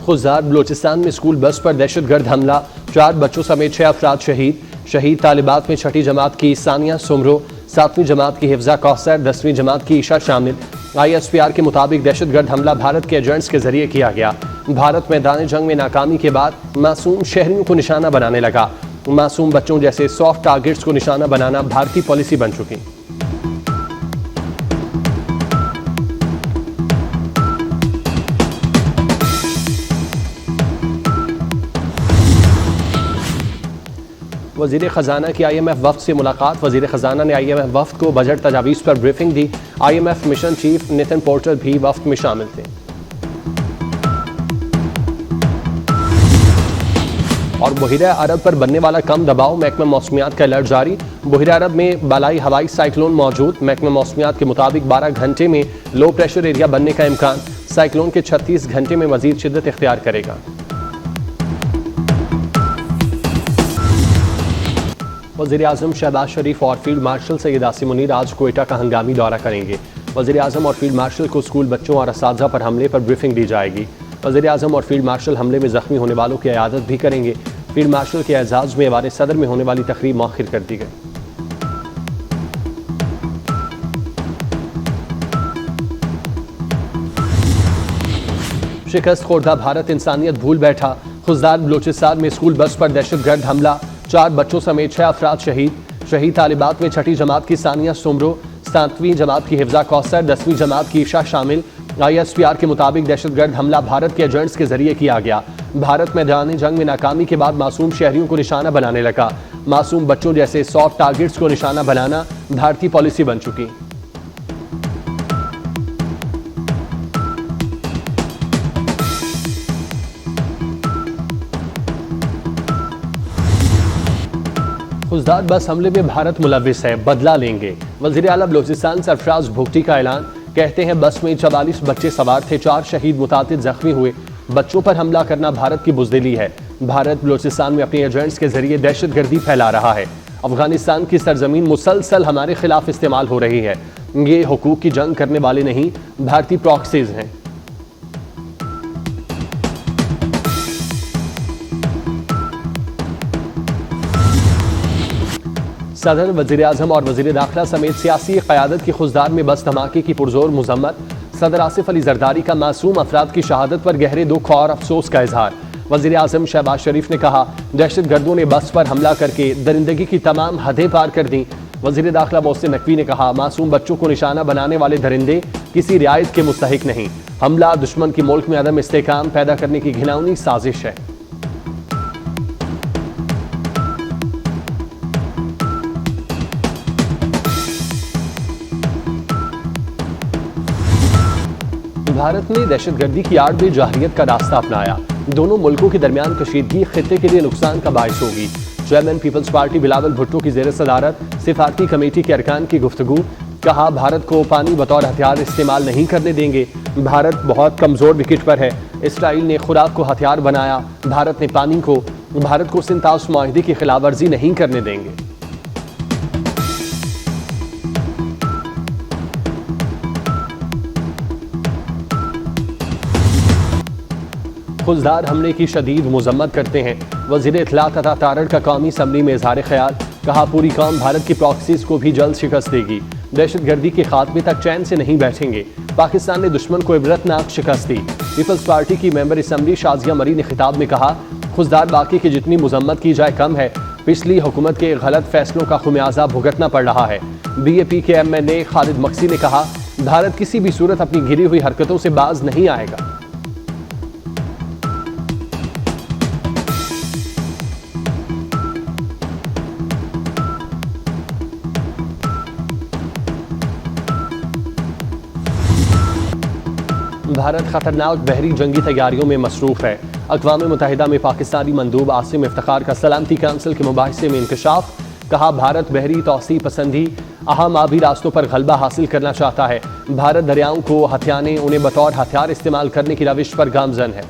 खुजार बलोचिस्तान में school bus पर दहशतगर्द हमला, 4 बच्चों समेत 6 अफराद शहीद तालिबात में 6ठी जमात की सानिया सुमरो, 7वीं जमात की हिफ्जा कौसर, 10वीं जमात की ईशा शामिल। ISPR के मुताबिक दहशतगर्द हमला भारत के एजेंट्स के जरिए किया गया। भारत मैदान जंग में नाकामी के बाद मासूम शहरियों को निशाना बनाने लगा। मासूम बच्चों जैसे सॉफ्ट टारगेट्स को निशाना बनाना भारतीय पॉलिसी बन चुकी। वज़ीर ख़जाना की IMF वफ़द से मुलाकात। वज़ीर ख़जाना ने IMF वफ़द को बजट तजावीज़ पर ब्रीफिंग दी। IMF mission chief Nitin porter भी वफ़द में शामिल थे। और बहिरा अरब पर बनने वाला कम दबाव, महकमा मौसमियात का अलर्ट जारी। बहिरा अरब में बालाई हवाई साइक्लोन मौजूद। महकमा मौसमियात के मुताबिक 12 घंटे में लो प्रेशर एरिया बनने का इम्कान। साइक्लोन के 36 घंटे में मजीद शिद्दत इख्तियार करेगा। वज़ीर आज़म शहबाज शरीफ और फील्ड मार्शल सैयद आसिम मुनीर आज कोयटा का हंगामी दौरा करेंगे। वज़ीर आज़म और फील्ड मार्शल को स्कूल बच्चों और असातिज़ा पर हमले पर ब्रीफिंग दी जाएगी। वज़ीर आज़म और फील्ड मार्शल हमले में ज़ख्मी होने वालों की इयादत भी करेंगे। फील्ड मार्शल के एजाज़ में वारे सदर में होने वाली तकरीब मौखिर कर दी गई। शिकस्त खोर्दा भारत इंसानियत भूल बैठा। खुजार बलोचिस्तान में स्कूल बस पर दहशतगर्द हमला, 4 बच्चों समेत 6 अफराद शहीद तालिबात में 6ठी जमात की सानिया सुमरो, 7वीं जमात की हिफ्जा कौसर, 10वीं जमात की ईशा शामिल। ISPR के मुताबिक दहशतगर्द हमला भारत के एजेंट्स के जरिए किया गया। भारत मैदान जंग में नाकामी के बाद मासूम शहरियों को निशाना बनाने लगा। मासूम बच्चों जैसे सॉफ्ट टारगेट्स को निशाना बनाना भारतीय पॉलिसी बन चुकी। खुजदार बस हमले में भारत मुलविस है, बदला लेंगे। वज़ीर आला बलोचिस्तान सरफराज भुगटी का ऐलान। कहते हैं बस में 44 बच्चे सवार थे, 4 शहीद मुतातिद जख्मी हुए। बच्चों पर हमला करना भारत की बुज़दिली है। भारत बलोचिस्तान में अपने एजेंट्स के जरिए दहशतगर्दी फैला रहा है। अफगानिस्तान की सरजमीन मुसलसल हमारे खिलाफ इस्तेमाल हो रही है। ये हुकूक की जंग करने वाले नहीं, भारतीय प्रॉक्सीज हैं। सदर, वज़ीर आज़म और वज़ीर दाखिला समेत सियासी क़यादत की खुजदार में बस धमाके की पुरजोर मज़म्मत। सदर आसिफ अली जरदारी का मासूम अफराद की शहादत पर गहरे दुख और अफसोस का इजहार। वज़ीर आज़म शहबाज शरीफ ने कहा, दहशतगर्दों ने बस पर हमला करके दरिंदगी की तमाम हदें पार कर दी। वज़ीर दाखिला मोहसिन नकवी ने कहा, मासूम बच्चों को निशाना बनाने वाले दरिंदे किसी रियायत के मुस्तहिक नहीं। हमला दुश्मन की मुल्क में अदम इस्तेहकाम पैदा करने की घिनौनी साजिश है। भारत ने दहशतगर्दी की आड़ में जाहिरियत का रास्ता अपनाया। दोनों मुल्कों के दरमियान कशीदगी खित्ते के लिए नुकसान का बायस होगी। Chairman Peoples Party Bilawal Bhutto की जेर सदारत सिफारती कमेटी के अरकान की गुफ्तगू। कहा, भारत को पानी बतौर हथियार इस्तेमाल नहीं करने देंगे। भारत बहुत कमजोर विकेट पर है। इसराइल ने खुराक को हथियार बनाया, भारत ने पानी को। भारत को सिंतास मुआहिदे की खिलाफ वर्जी नहीं करने देंगे। खुजदार हमले की शदीद मजम्मत करते हैं। वज़ीर इत्तलात अता तारड़ का कौमी असम्बली में इजहार ख्याल। कहा, पूरी कौम भारत की प्रॉक्सीज को भी जल्द शिकस्त देगी। दहशतगर्दी के खात्मे तक चैन से नहीं बैठेंगे। पाकिस्तान ने दुश्मन को इबरतनाक शिकस्त दी। पीपल्स पार्टी की मेंबर असम्बली शाजिया मरी ने खिताब में कहा, खुजदार बाकी की जितनी मजम्मत की जाए कम है। पिछली हुकूमत के गलत फैसलों का खुमियाजा भुगतना पड़ रहा है। BAP के MNA खालिद मक्सी ने कहा, भारत किसी भी सूरत अपनी गिरी हुई हरकतों से बाज नहीं आएगा। भारत खतरनाक बहरी जंगी तैयारियों में मसरूफ है। अक़वाम मुत्तहिदा में पाकिस्तानी मंदूब आसिम इफ्तिखार का सलामती काउंसिल के मुबाहिसे में इंकशाफ। कहा, भारत बहरी तौसी पसंदी अहम आबी रास्तों पर गलबा हासिल करना चाहता है। भारत दरियाओं को हथियाने, उन्हें बतौर हथियार इस्तेमाल करने की रविश पर गामजन है।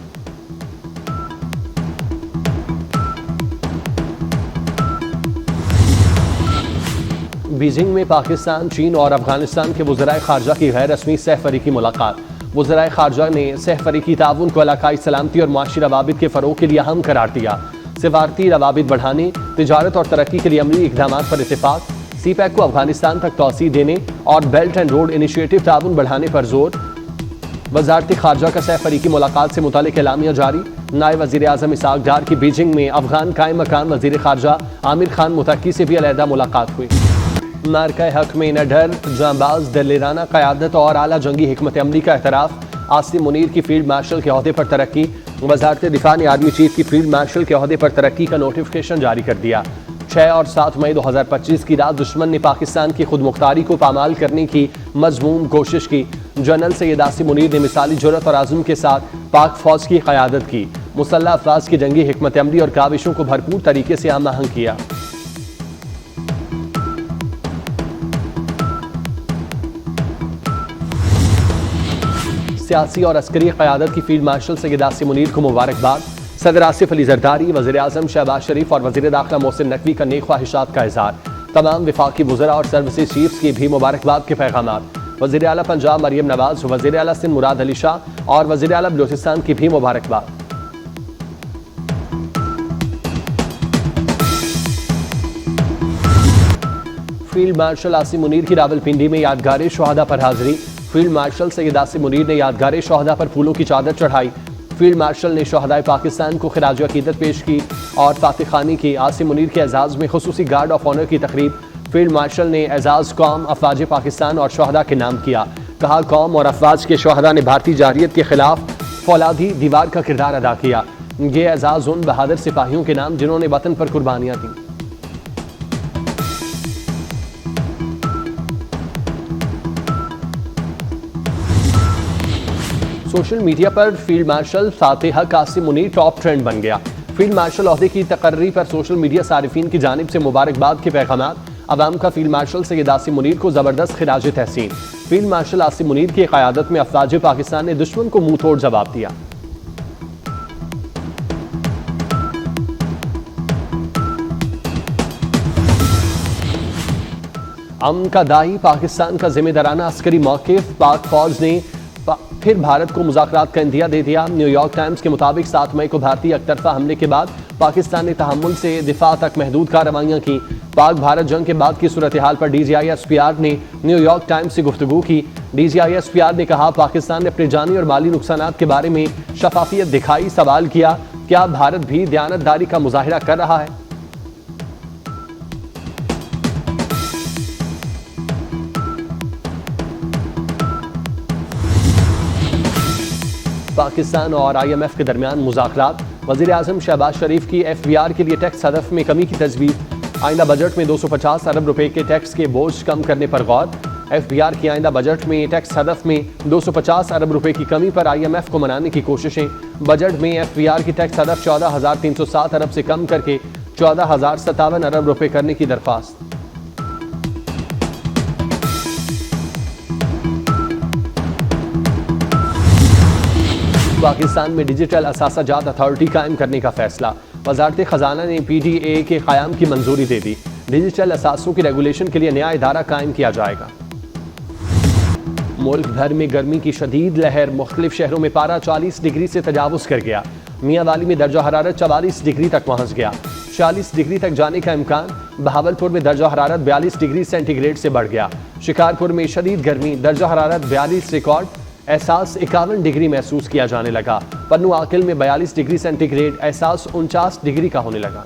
बीजिंग में पाकिस्तान, चीन और अफगानिस्तान के वज़राए खारजा की गैर रस्मी सह फरीकी मुलाकात। वज़राए खारजा ने सहफरीकी ताउन को इलाकाई सलामती और मुआशी रवाबित के फ़रोग़ के लिए अहम करार दिया। सिफारती रवाबित बढ़ाने, तिजारत और तरक्की के लिए अमली इक़दाम पर इत्तेफाक। CPEC को अफगानिस्तान तक तोसी देने और बेल्ट एंड रोड इनिशिएटिव ताउन बढ़ाने पर जोर। वज़ारत खारजा का सहफरीकी मुलाकात से मुतालिक एलामिया जारी। नायब वज़ीर आज़म इसहाक डार की बीजिंग में अफगान कायम मकाम वज़ीर खारजा आमिर खान मुतक्की से भी अलहदा मुलाकात हुई। मार्का हक में न डर, जांबाज दलेराना क़यादत और आला जंगी हिकमत अमली का एतराफ़। आसिम मुनीर की फील्ड मार्शल के अहदे पर तरक्की। वज़ारत दिफा ने आर्मी चीफ की फील्ड मार्शल के अहदे पर तरक्की का नोटिफिकेशन जारी कर दिया। 6 और 7 मई 2025 की रात दुश्मन ने पाकिस्तान की खुद मुख्तारी को पामाल करने की मज़मूम कोशिश की। जनरल सैयद आसिम मुनीर ने मिसाली जुर्रत और आज़म के साथ पाक फौज की क़यादत की। मुसल्लह अफवाज की जंगी हिकमत अमली और काविशों को भरपूर तरीके से हम आहंग किया। सियासी और अस्करी क़यादत की फील्ड मार्शल सैयद आसिम मुनीर को मुबारकबाद। सदर आसिफ अली जरदारी, वज़ीर आज़म शहबाज शरीफ और वज़ीर दाखिला मोहसिन नकवी का नेक ख्वाहिशात का इज़हार। तमाम वफाकी वज़रा और सर्विसेज चीफ्स की भी मुबारकबाद के पैगामात। वज़ीर आला पंजाब मरियम नवाज, वज़ीर आला सिंध मुराद अली शाह और वज़ीर आला बलूचिस्तान की भी मुबारकबाद। फील्ड मार्शल आसिम मुनीर की रावलपिंडी में यादगार शहादा पर हाजिरी। फील्ड मार्शल सैयद आसिम मुनीर ने यादगार शहादा पर फूलों की चादर चढ़ाई। फील्ड मार्शल ने शहदाए पाकिस्तान को खिराज अकीदत पेश की और फातिह खानी की। आसिम मुनीर के एजाज़ में खुसूसी गार्ड ऑफ ऑनर की तकरीब। फील्ड मार्शल ने एजाज़ कौम, अफवाज पाकिस्तान और शहदा के नाम किया। कहा, कौम और अफवाज के शहदा ने भारतीय जारियत के खिलाफ फौलादी दीवार का किरदार अदा किया। ये एजाज़ उन बहादुर सिपाहियों के नाम जिन्होंने वतन पर कुर्बानियाँ दी। सोशल मीडिया पर फील्ड मार्शल फातिह हक आसिम मुनीर टॉप ट्रेंड बन गया। फील्ड मार्शल ओहदे की तकर्री पर सोशल मीडिया सारिफीन की जानिब से मुबारकबाद के पैगामात। अवाम का फील्ड मार्शल सैयद आसिम मुनीर को जबरदस्त खिराज तहसीन। फील्ड मार्शल आसिम मुनीर की क़यादत में अफवाज पाकिस्तान ने दुश्मन को मुंह तोड़ जवाब दिया। अमन का दाई, पाकिस्तान का जिम्मेदाराना अस्करी मौक़िफ़। पाक फौज ने फिर भारत को मुज़ाकरात का इंदिया दे दिया। न्यूयॉर्क टाइम्स के मुताबिक 7 मई को भारतीय एकतरफा हमले के बाद पाकिस्तान ने तहम्मुल से दिफा तक महदूद कार्रवाइयाँ की। पाक भारत जंग के बाद की सूरत हाल पर DGI-SPR ने न्यूयॉर्क टाइम्स से गुफ्तगू की। DGI-SPR ने कहा, पाकिस्तान ने अपने जानी और माली नुकसानात के बारे में शफाफियत दिखाई। सवाल किया, क्या भारत भी दयानतदारी का मुजाहिरा कर रहा है? पाकिस्तान और IMF के दरमियान मुज़ाकरात। वज़ीर आज़म शहबाज शरीफ की FBR के लिए टैक्स हदफ में कमी की तजवीज़। आइंदा बजट में 250 अरब रुपए के टैक्स के बोझ कम करने पर गौर। FBR की आइंदा बजट में टैक्स हदफ में 250 अरब रुपए की कमी पर IMF को मनाने की कोशिशें। बजट में FBR की टैक्स हदफ 14,307 अरब से कम करके 14,057 अरब रुपए करने की दरख्वास्त। पाकिस्तान में डिजिटल असासाजात अथॉरिटी कायम करने का फैसला। वजारत खजाना ने PDA के क़याम की मंजूरी दे दी। डिजिटल असासों की रेगुलेशन के लिए नया इदारा कायम किया जाएगा। मुल्क भर में गर्मी की शदीद लहर। मुख्तलिफ शहरों में पारा 40 डिग्री से तजावुज़ कर गया। मियांवाली में दर्जा हरारत 44 डिग्री तक पहुँच गया। 40 डिग्री तक जाने का इम्कान। बहावलपुर में दर्जा हरारत 42 डिग्री सेंटीग्रेड से बढ़ गया। शिकारपुर में शदीद गर्मी, दर्जा हरारत 42 रिकॉर्ड। एहसास 51 डिग्री महसूस किया जाने लगा। पन्नू आकिल में 42 डिग्री सेंटीग्रेड, एहसास 49 डिग्री का होने लगा।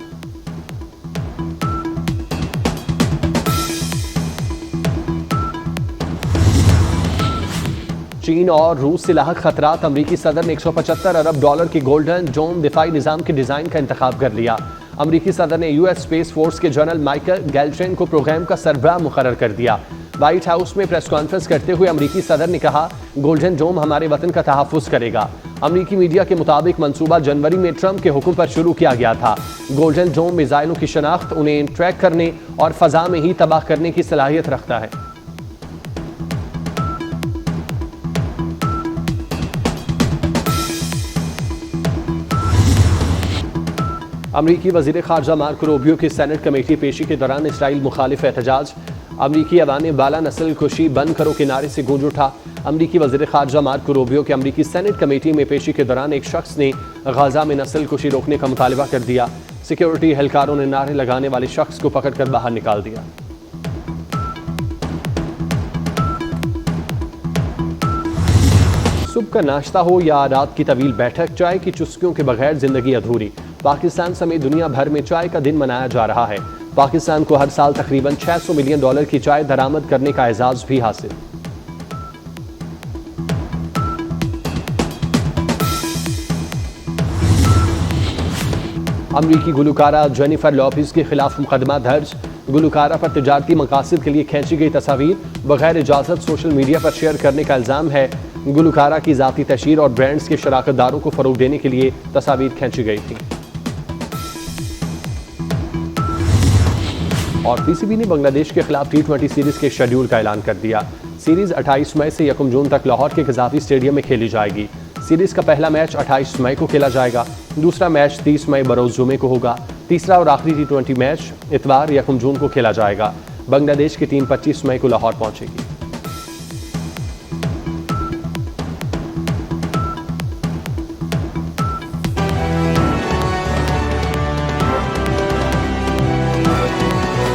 चीन और रूस से लाहक खतरात। अमरीकी सदर ने $175 अरब के गोल्डन डोम दिफाई निज़ाम के डिज़ाइन का इंतखाब कर लिया। अमरीकी सदर ने US स्पेस फोर्स के जनरल माइकल गैल्ट्रेन को प्रोग्राम का सरबराह मुकर्रर कर दिया। व्हाइट हाउस में प्रेस कॉन्फ्रेंस करते हुए अमरीकी सदर ने कहा, गोल्डन डोम हमारे वतन का तहफ़्फ़ुज़ करेगा। अमरीकी मीडिया के मुताबिक मंसूबा जनवरी में ट्रंप के हुक्म पर शुरू किया गया था। गोल्डन डोम मिसाइलों की शनाख्त, उन्हें ट्रैक करने और फ़ज़ा में ही तबाह करने की सलाहियत रखता है। अमरीकी वज़ीर ख़ारजा मार्को रूबियो की सेनेट कमेटी पेशी के दौरान इसराइल मुखालिफ एहतजाज। अमरीकी अवान बाला नस्ल खुशी बंद करो के नारे से गूंज उठा। अमरीकी वज़ीर ख़ारजा मार्को रूबियो के अमरीकी सेनेट कमेटी में पेशी के दौरान एक शख्स ने गाजा में नस्ल खुशी रोकने का मुतालबा कर दिया। सिक्योरिटी एहलकारों ने नारे लगाने वाले शख्स को पकड़कर बाहर निकाल दिया। सुबह का नाश्ता हो या रात की तवील बैठक, चाय की चुस्कियों के बगैर जिंदगी अधूरी। पाकिस्तान समेत दुनिया भर में चाय का दिन मनाया जा रहा है। पाकिस्तान को हर साल तकरीबन $600 मिलियन की चाय दरामद करने का एजाज भी हासिल। अमरीकी गुलकारा जेनिफर लॉपेज के खिलाफ मुकदमा दर्ज। गुलकारा पर तिजारती मकासद के लिए खींची गई तस्वीर बगैर इजाजत सोशल मीडिया पर शेयर करने का इल्जाम है। गुलकारा की जाती तशहीर और ब्रांड्स के शराकतदारों को फरोग देने के लिए तस्वीर खींची गई थी। और पीसीबी ने बांग्लादेश के खिलाफ T20 सीरीज के शेड्यूल का ऐलान कर दिया। सीरीज 28 मई से 1 जून तक लाहौर के कज़ाफी स्टेडियम में खेली जाएगी। सीरीज का पहला मैच 28 मई को खेला जाएगा, दूसरा मैच 30 मई बरोज जुमे को होगा, तीसरा और आखिरी T20 मैच इतवार 1 जून को खेला जाएगा। बांग्लादेश की टीम 25 मई को लाहौर पहुंचेगी।